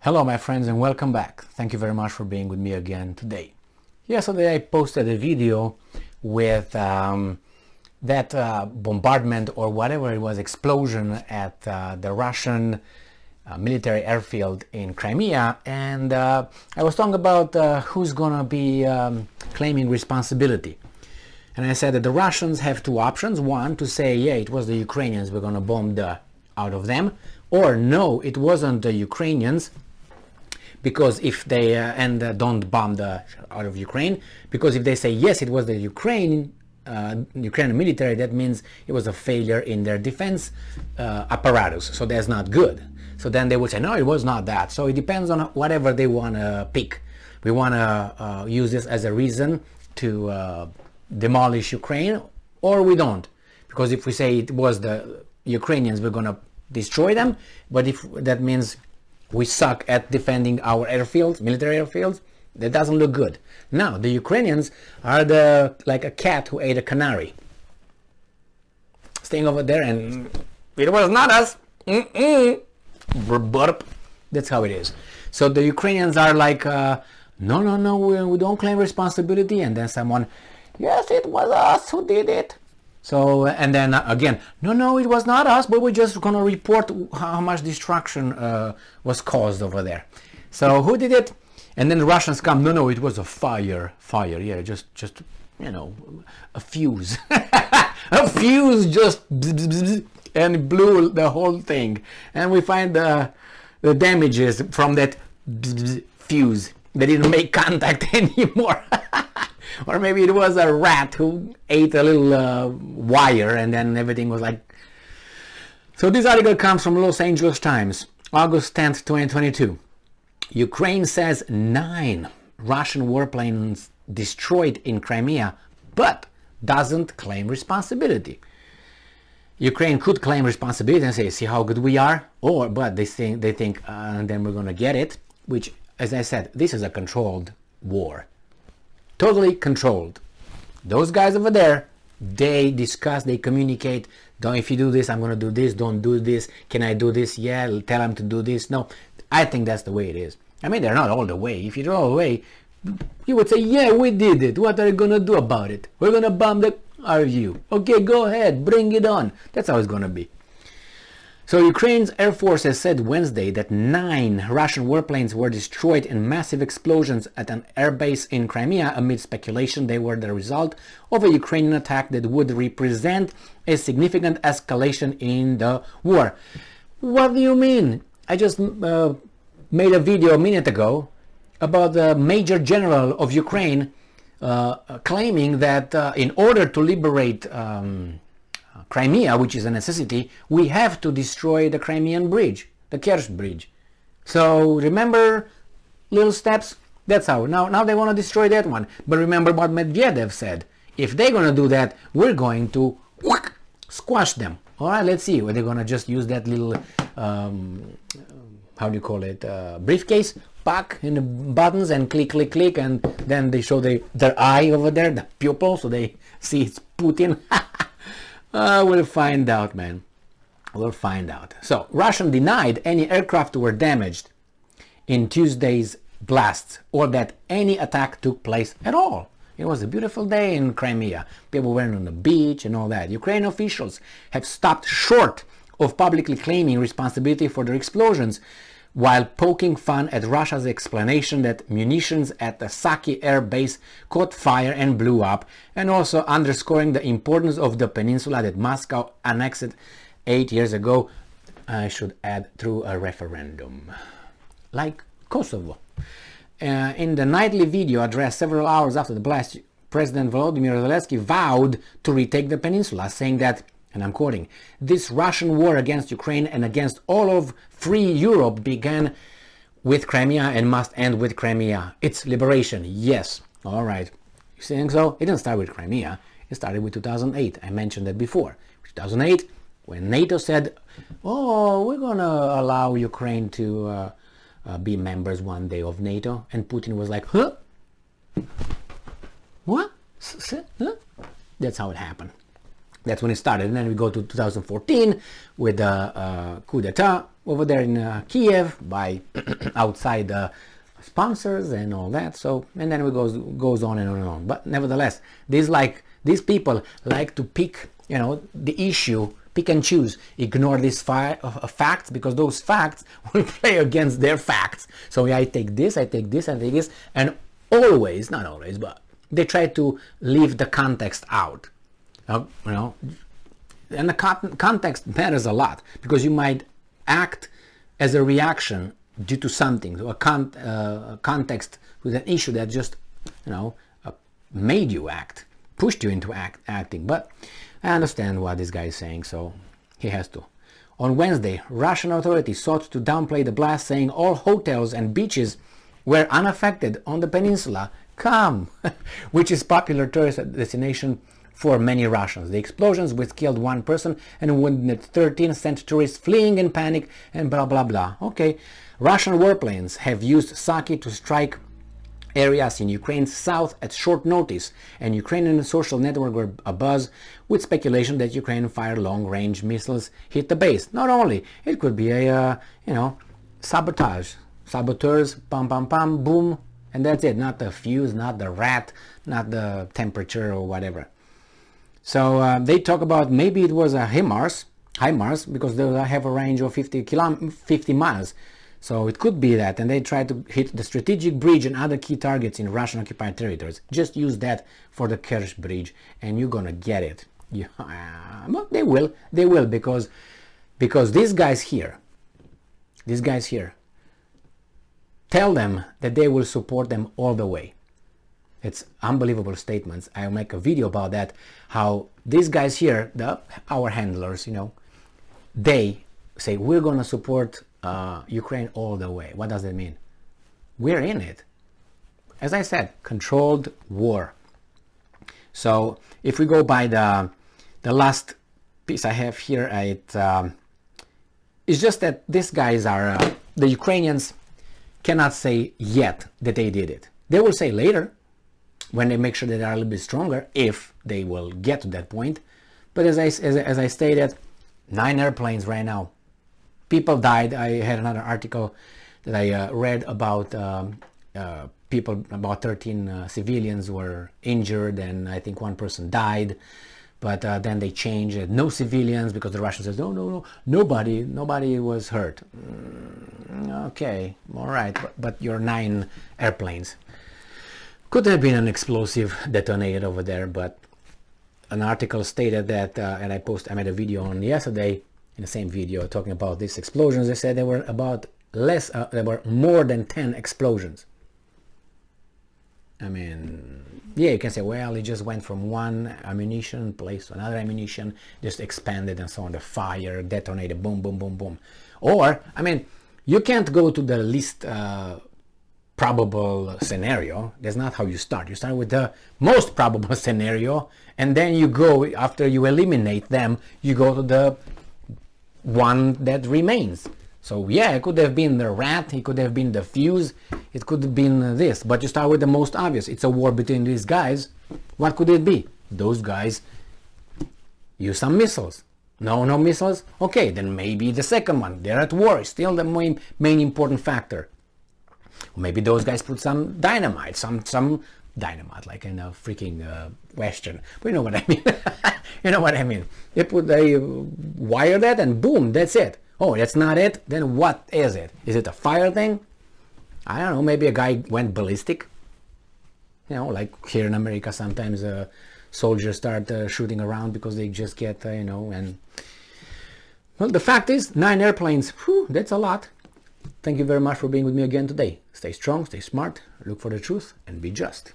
Hello my friends and welcome back. Thank you very much for being with me again today. Yesterday I posted a video with that bombardment or whatever it was, explosion at the Russian military airfield in Crimea, and I was talking about who's gonna be claiming responsibility. And I said that the Russians have two options. One, to say, yeah, it was the Ukrainians, we're gonna bomb the out of them, or no, it wasn't the Ukrainians, because if they don't bomb the out of Ukraine, because if they say yes, it was the Ukrainian military, that means it was a failure in their defense apparatus, so that's not good. So then they would say no, it was not that. So it depends on whatever they want to pick. We want to use this as a reason to demolish Ukraine, or we don't, because if we say it was the Ukrainians, we're going to destroy them. But if that means we suck at defending our airfields, military airfields, that doesn't look good. Now the Ukrainians are like a cat who ate a canary, staying over there, and it was not us. Burp. That's how it is. So the Ukrainians are like, no, we don't claim responsibility, and then someone, yes, it was us who did it. So, and then again, no, it was not us, but we're just gonna report how much destruction was caused over there. So who did it? And then the Russians come, no, it was a fire, yeah, just a fuse. A fuse just and blew the whole thing. And we find the damages from that fuse. They didn't make contact anymore. Or maybe it was a rat who ate a little wire, and then everything was like... So this article comes from Los Angeles Times, August 10th, 2022. Ukraine says 9 Russian warplanes destroyed in Crimea, but doesn't claim responsibility. Ukraine could claim responsibility and say, see how good we are, but they think and then we're gonna get it, which, as I said, this is a controlled war. Totally controlled. Those guys over there, they discuss, they communicate. Don't, if you do this, I'm gonna do this. Don't do this. Can I do this? Yeah, tell them to do this. No, I think that's the way it is. I mean, they're not all the way. If you're all the way, you would say, yeah, we did it. What are you gonna do about it? We're gonna bomb the RU. Okay, go ahead, bring it on. That's how it's gonna be. So Ukraine's Air Force has said Wednesday that 9 Russian warplanes were destroyed in massive explosions at an airbase in Crimea amid speculation they were the result of a Ukrainian attack that would represent a significant escalation in the war. What do you mean? I just made a video a minute ago about the Major General of Ukraine claiming that in order to liberate Crimea, which is a necessity, we have to destroy the Crimean bridge, the Kerch bridge. So remember, little steps, that's how. Now they want to destroy that one. But remember what Medvedev said. If they're going to do that, we're going to squash them. All right, let's see. Are they going to just use that little, how do you call it, briefcase, pack in the buttons and click, and then they show their eye over there, the pupil, so they see it's Putin. We'll find out, man. We'll find out. So, Russia denied any aircraft were damaged in Tuesday's blasts, or that any attack took place at all. It was a beautiful day in Crimea. People went on the beach and all that. Ukrainian officials have stopped short of publicly claiming responsibility for their explosions, while poking fun at Russia's explanation that munitions at the Saki air base caught fire and blew up, and also underscoring the importance of the peninsula that Moscow annexed 8 years ago, I should add, through a referendum. Like Kosovo. In the nightly video addressed several hours after the blast, President Volodymyr Zelensky vowed to retake the peninsula, saying that, and I'm quoting, this Russian war against Ukraine and against all of free Europe began with Crimea and must end with Crimea. It's liberation, yes. All right. You think so? It didn't start with Crimea. It started with 2008. I mentioned that before. 2008, when NATO said, oh, we're going to allow Ukraine to be members one day of NATO. And Putin was like, huh? What? Huh? That's how it happened. That's when it started. And then we go to 2014 with the coup d'etat over there in Kiev by outside the sponsors and all that. So, and then it goes on and on and on. But nevertheless, these people like to pick, the issue, pick and choose, ignore these facts, because those facts will play against their facts. So yeah, I take this, I take this, I take this, and always, not always, but they try to leave the context out. And the context matters a lot, because you might act as a reaction due to something, to a context with an issue that just, made you act, pushed you into acting. But I understand what this guy is saying, so he has to. On Wednesday, Russian authorities sought to downplay the blast, saying all hotels and beaches were unaffected on the peninsula, which is popular tourist destination for many Russians. The explosions, which killed one person and wounded 13, sent tourists fleeing in panic and blah blah blah. Okay, Russian warplanes have used Saki to strike areas in Ukraine's south at short notice, and Ukrainian social networks were abuzz with speculation that Ukraine fired long-range missiles hit the base. Not only, it could be a, sabotage. Saboteurs, pam pam pam, boom, and that's it. Not the fuse, not the rat, not the temperature or whatever. So they talk about maybe it was a HIMARS, because they have a range of 50 miles. So it could be that, and they try to hit the strategic bridge and other key targets in Russian occupied territories. Just use that for the Kerch bridge and you're gonna get it. Yeah, but they will, because these guys here, tell them that they will support them all the way. It's unbelievable statements. I'll make a video about that, how these guys here, our handlers, they say we're gonna support Ukraine all the way. What does that mean? We're in it. As I said, controlled war. So if we go by the last piece I have here, it's just that these guys are, the Ukrainians cannot say yet that they did it. They will say later, when they make sure that they are a little bit stronger, if they will get to that point. But as I stated, 9 airplanes right now. People died. I had another article that I read about people, about 13 civilians were injured, and I think 1 person died. But then they changed it. No civilians, because the Russians says, no, nobody was hurt. Okay, all right, but your 9 airplanes. Could have been an explosive detonated over there, but an article stated that, and I made a video on yesterday, in the same video talking about these explosions. They said there were there were more than 10 explosions. I mean, yeah, you can say, well, it just went from one ammunition place to another ammunition, just expanded and so on, the fire detonated, boom, boom, boom, boom. Or, I mean, you can't go to the least probable scenario. That's not how you start. You start with the most probable scenario, and then you go, after you eliminate them, you go to the one that remains. So yeah, it could have been the rat, it could have been the fuse, it could have been this, but you start with the most obvious. It's a war between these guys. What could it be? Those guys use some missiles. No missiles? Okay, then maybe the second one. They're at war. It's still the main important factor. Maybe those guys put some dynamite, some dynamite, like in a freaking Western. But you know what I mean. You know what I mean. They wire that and boom, that's it. Oh, that's not it? Then what is it? Is it a fire thing? I don't know. Maybe a guy went ballistic. Like here in America, sometimes soldiers start shooting around because they just get, and... Well, the fact is, 9 airplanes, whew, that's a lot. Thank you very much for being with me again today. Stay strong, stay smart, look for the truth, and be just.